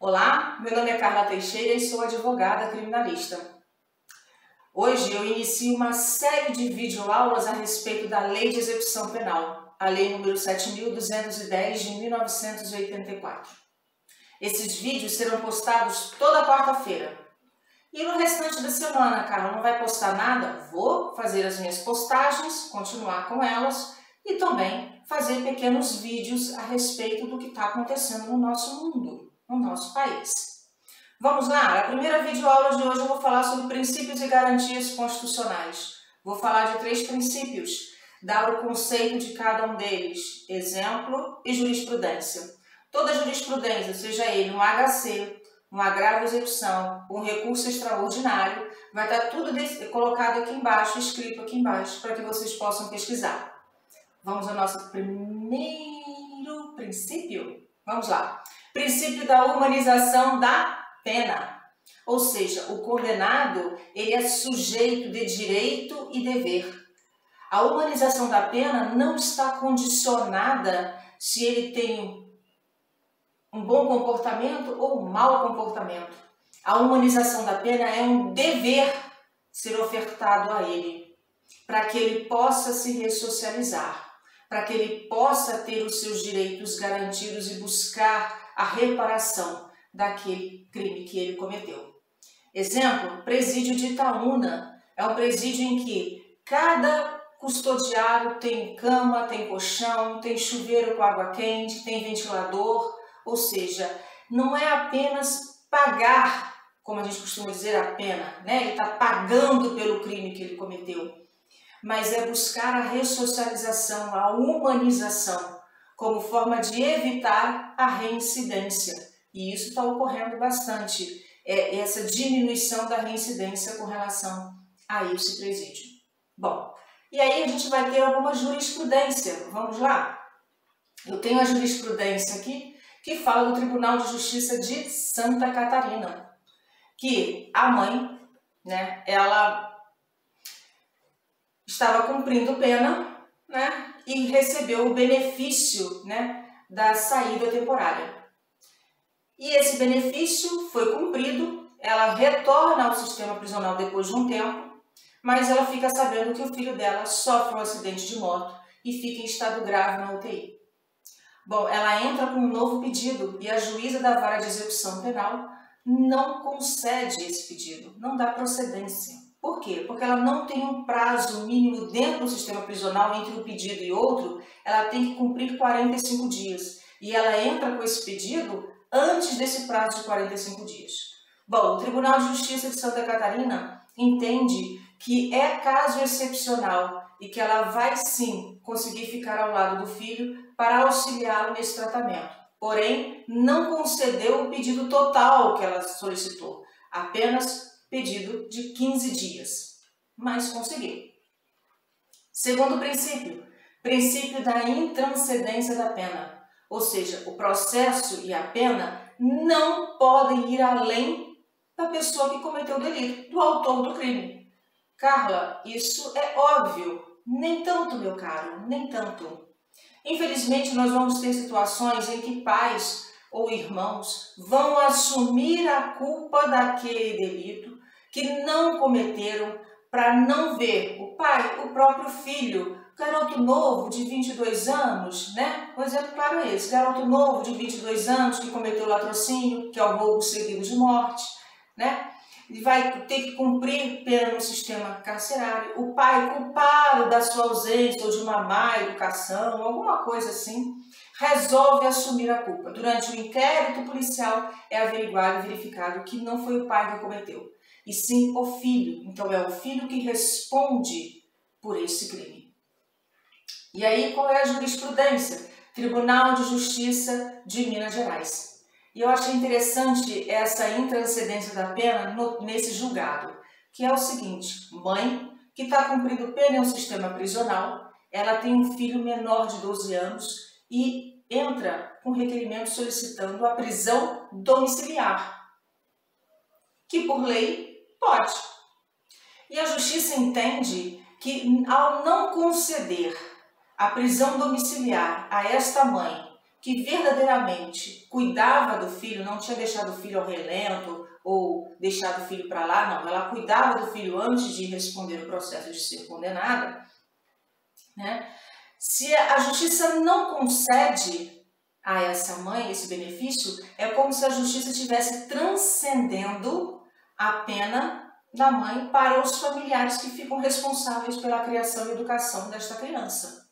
Olá, meu nome é Carla Teixeira e sou advogada criminalista. Hoje eu inicio uma série de videoaulas a respeito da Lei de Execução Penal, a Lei nº 7.210 de 1984. Esses vídeos serão postados toda quarta-feira. E no restante da semana, Carla, não vai postar nada? Vou fazer as minhas postagens, continuar com elas e também fazer pequenos vídeos a respeito do que está acontecendo no nosso mundo, no nosso país. Vamos lá? A primeira videoaula de hoje eu vou falar sobre princípios e garantias constitucionais. Vou falar de 3 princípios, dar o conceito de cada um deles, exemplo e jurisprudência. Toda jurisprudência, seja ele um HC, um agravo à execução, um recurso extraordinário, vai estar tudo colocado aqui embaixo, escrito aqui embaixo, para que vocês possam pesquisar. Vamos ao nosso primeiro princípio? Vamos lá. Princípio da humanização da pena. Ou seja, o condenado ele é sujeito de direito e dever. A humanização da pena não está condicionada se ele tem um bom comportamento ou um mau comportamento. A humanização da pena é um dever ser ofertado a ele, para que ele possa se ressocializar, para que ele possa ter os seus direitos garantidos e buscar a reparação daquele crime que ele cometeu. Exemplo, presídio de Itaúna. É um presídio em que cada custodiário tem cama, tem colchão, tem chuveiro com água quente, tem ventilador, ou seja, não é apenas pagar, como a gente costuma dizer, a pena, né? Ele está pagando pelo crime que ele cometeu, mas é buscar a ressocialização, a humanização, como forma de evitar a reincidência. E isso está ocorrendo bastante, essa diminuição da reincidência com relação a esse presídio. Bom, e aí a gente vai ter alguma jurisprudência. Vamos lá? Eu tenho a jurisprudência aqui, que fala do Tribunal de Justiça de Santa Catarina, que a mãe, né, ela estava cumprindo pena, né, e recebeu o benefício, né, da saída temporária. E esse benefício foi cumprido, ela retorna ao sistema prisional depois de um tempo, mas ela fica sabendo que o filho dela sofre um acidente de moto e fica em estado grave na UTI. Bom, ela entra com um novo pedido e a juíza da vara de execução penal não concede esse pedido, não dá procedência. Por quê? Porque ela não tem um prazo mínimo dentro do sistema prisional entre um pedido e outro, ela tem que cumprir 45 dias. E ela entra com esse pedido antes desse prazo de 45 dias. Bom, o Tribunal de Justiça de Santa Catarina entende que é caso excepcional e que ela vai sim conseguir ficar ao lado do filho para auxiliá-lo nesse tratamento. Porém, não concedeu o pedido total que ela solicitou, apenas pedido de 15 dias, mas conseguiu. Segundo princípio, princípio da intranscendência da pena, ou seja, o processo e a pena não podem ir além da pessoa que cometeu o delito, do autor do crime. Carla, isso é óbvio. Nem tanto, meu caro, nem tanto. Infelizmente, nós vamos ter situações em que pais ou irmãos vão assumir a culpa daquele delito que não cometeram para não ver o pai, o próprio filho, garoto novo de 22 anos, né? O exemplo claro é esse, garoto novo de 22 anos que cometeu latrocínio, que é o roubo seguido de morte, né? E vai ter que cumprir pena no sistema carcerário. O pai, culpado da sua ausência ou de uma má educação, alguma coisa assim, resolve assumir a culpa. Durante o inquérito policial é averiguado e verificado que não foi o pai que cometeu, e sim o filho. Então é o filho que responde por esse crime. E aí qual é a jurisprudência? Tribunal de Justiça de Minas Gerais. E eu achei interessante essa intranscendência da pena nesse julgado, que é o seguinte: mãe que está cumprindo pena em um sistema prisional, ela tem um filho menor de 12 anos e entra com requerimento solicitando a prisão domiciliar, que por lei pode. E a justiça entende que ao não conceder a prisão domiciliar a esta mãe, que verdadeiramente cuidava do filho, não tinha deixado o filho ao relento ou deixado o filho para lá, não. Ela cuidava do filho antes de responder o processo de ser condenada, né? Se a justiça não concede a essa mãe esse benefício, é como se a justiça estivesse transcendendo a pena da mãe para os familiares que ficam responsáveis pela criação e educação desta criança.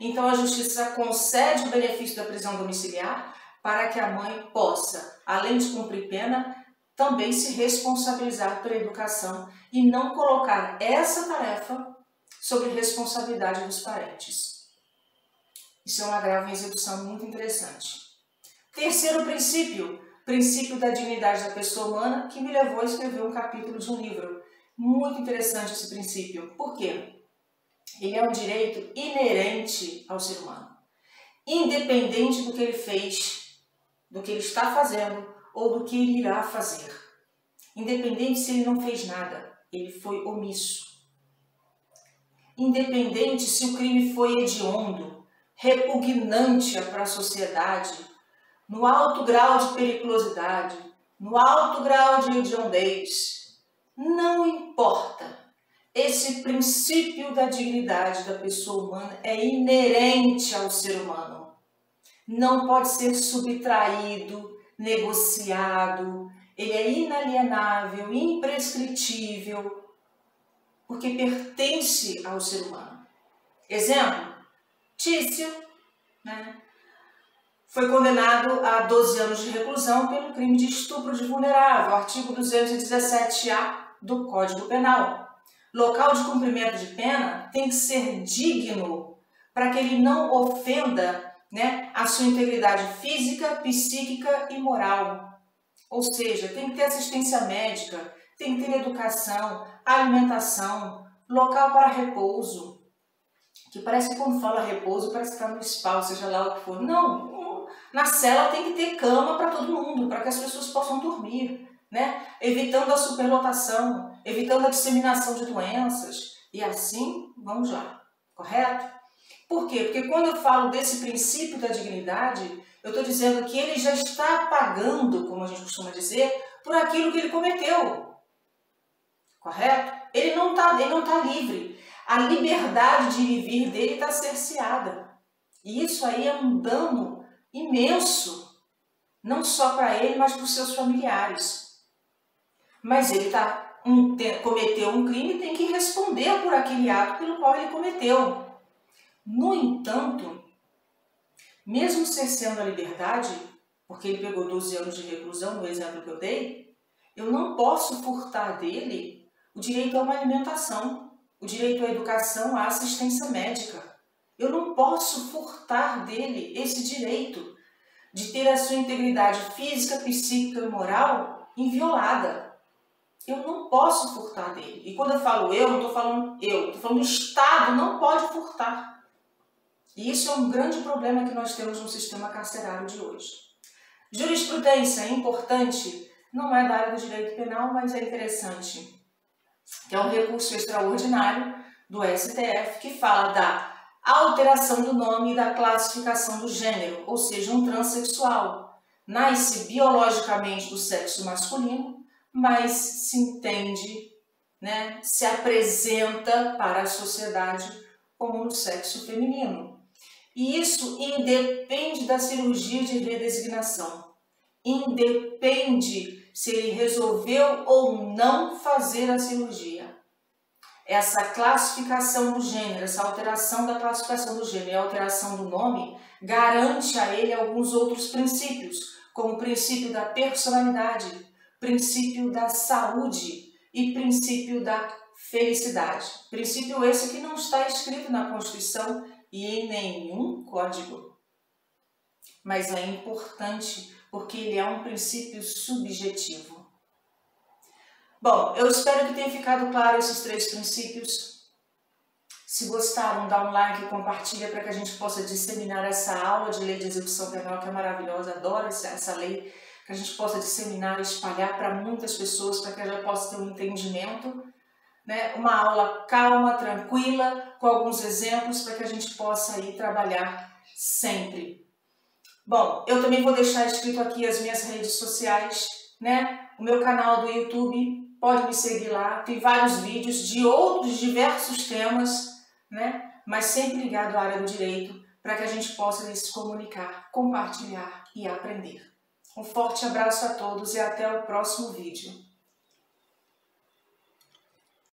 Então a justiça concede o benefício da prisão domiciliar para que a mãe possa, além de cumprir pena, também se responsabilizar pela educação e não colocar essa tarefa sobre responsabilidade dos parentes. Isso é um agravo em execução muito interessante. Terceiro princípio, princípio da dignidade da pessoa humana, que me levou a escrever um capítulo de um livro. Muito interessante esse princípio. Por quê? Ele é um direito inerente ao ser humano. Independente do que ele fez, do que ele está fazendo ou do que ele irá fazer. Independente se ele não fez nada, ele foi omisso. Independente se o crime foi hediondo, repugnante para a sociedade, no alto grau de periculosidade, no alto grau de hediondez, não importa. Esse princípio da dignidade da pessoa humana é inerente ao ser humano. Não pode ser subtraído, negociado, ele é inalienável, imprescritível, porque pertence ao ser humano. Exemplo, Tício, né, foi condenado a 12 anos de reclusão pelo crime de estupro de vulnerável, artigo 217-A do Código Penal. Local de cumprimento de pena tem que ser digno para que ele não ofenda, né, a sua integridade física, psíquica e moral. Ou seja, tem que ter assistência médica, tem que ter educação, alimentação, local para repouso. Que parece que quando fala repouso, parece que está no spa, seja lá o que for. Não, na cela tem que ter cama para todo mundo, para que as pessoas possam dormir, né? Evitando a superlotação, evitando a disseminação de doenças. E assim, vamos lá, correto? Por quê? Porque quando eu falo desse princípio da dignidade, eu estou dizendo que ele já está pagando, como a gente costuma dizer, por aquilo que ele cometeu. Correto? Ele não tá livre. A liberdade de ir e vir dele está cerceada. E isso aí é um dano imenso, não só para ele, mas para os seus familiares. Mas ele cometeu um crime e tem que responder por aquele ato pelo qual ele cometeu. No entanto, mesmo cerceando a liberdade, porque ele pegou 12 anos de reclusão, no exemplo que eu dei, eu não posso furtar dele o direito a uma alimentação, o direito à educação, à assistência médica. Eu não posso furtar dele esse direito de ter a sua integridade física, psíquica e moral inviolada. Eu não posso furtar dele. E quando eu falo eu, não estou falando eu, estou falando o Estado não pode furtar. E isso é um grande problema que nós temos no sistema carcerário de hoje. Jurisprudência é importante, não é da área do direito penal, mas é interessante, que é um recurso extraordinário do STF que fala da alteração do nome e da classificação do gênero, ou seja, um transexual. Nasce biologicamente do sexo masculino, mas se entende, né, se apresenta para a sociedade como no sexo feminino. E isso independe da cirurgia de redesignação. Independe se ele resolveu ou não fazer a cirurgia. Essa classificação do gênero, essa alteração da classificação do gênero e a alteração do nome garante a ele alguns outros princípios, como o princípio da personalidade, princípio da saúde e princípio da felicidade. Princípio esse que não está escrito na Constituição e em nenhum código. Mas é importante porque ele é um princípio subjetivo. Bom, eu espero que tenha ficado claro esses 3 princípios. Se gostaram, dá um like e compartilha para que a gente possa disseminar essa aula de lei de execução penal, que é maravilhosa, adoro essa lei, que a gente possa disseminar e espalhar para muitas pessoas, para que ela possa ter um entendimento, né? Uma aula calma, tranquila, com alguns exemplos, para que a gente possa aí trabalhar sempre. Bom, eu também vou deixar escrito aqui as minhas redes sociais, né? O meu canal do YouTube, pode me seguir lá, tem vários vídeos de outros diversos temas, né? Mas sempre ligado à área do direito, para que a gente possa se comunicar, compartilhar e aprender. Um forte abraço a todos e até o próximo vídeo.